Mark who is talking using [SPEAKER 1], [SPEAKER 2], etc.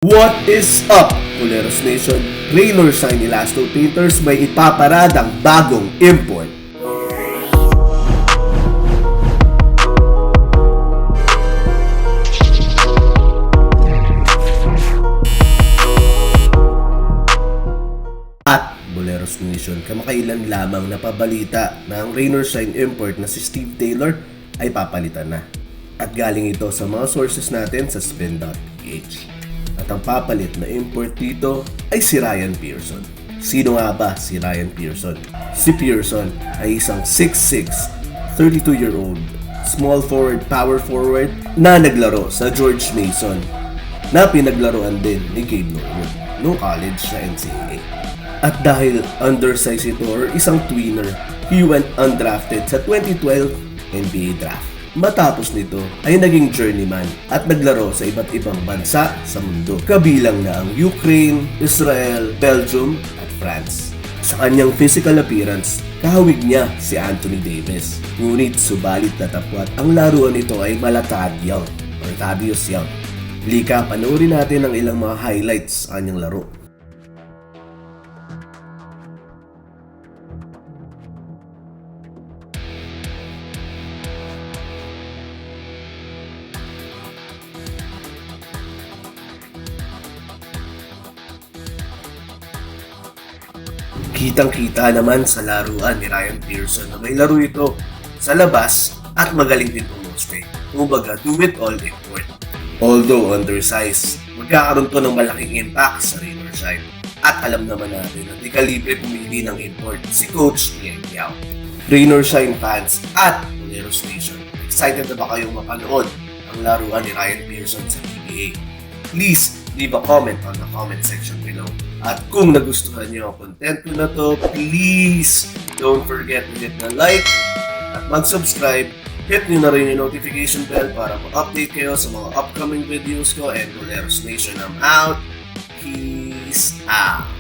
[SPEAKER 1] What is up, Puleros Nation? Raynor Shine Elasto Painters may ipaparadang bagong import. At Puleros Nation, kamakailan lamang napabalita na ang Raynor Shine import na si Steve Taylor ay papalitan na. At galing ito sa mga sources natin sa spin.ph. At ang papalit na import dito ay si Ryan Pearson. Sino nga ba si Ryan Pearson? Si Pearson ay isang 6'6", 32-year-old, small forward, power forward na naglaro sa George Mason na pinaglaruan din ni Gabe Norwood noong college sa NCAA. At dahil undersized ito or isang tweener, he went undrafted sa 2012 NBA draft. Matapos nito ay naging journeyman at naglaro sa iba't ibang bansa sa mundo, kabilang na ang Ukraine, Israel, Belgium at France. Sa kanyang physical appearance, kahawig niya si Anthony Davis. Ngunit subalit natapwat ang laruan nito ay Malatadyang or Thaddeus Young. Lika, panoorin natin ang ilang mga highlights sa kanyang laro. Kitang-kita naman sa laruan ni Ryan Pearson na may laro ito sa labas at magaling din pumoste. Kumbaga, do it all import. Although undersized, magkakaroon to ng malaking impact sa Raynor Shine. At alam naman natin na di kalibre pumili ng import si Coach Yang Yao. Raynor Shine fans at Puleros Nation, excited na ba kayong mapanood ang laruan ni Ryan Pearson sa PBA? Please leave a comment on the comment section below. At kung nagustuhan niyo ang content ko na to, please don't forget to hit the like at mag-subscribe. Hit niyo na rin yung notification bell para ma-update kayo sa mga upcoming videos ko. And Puleros Nation, I'm out. Peace out.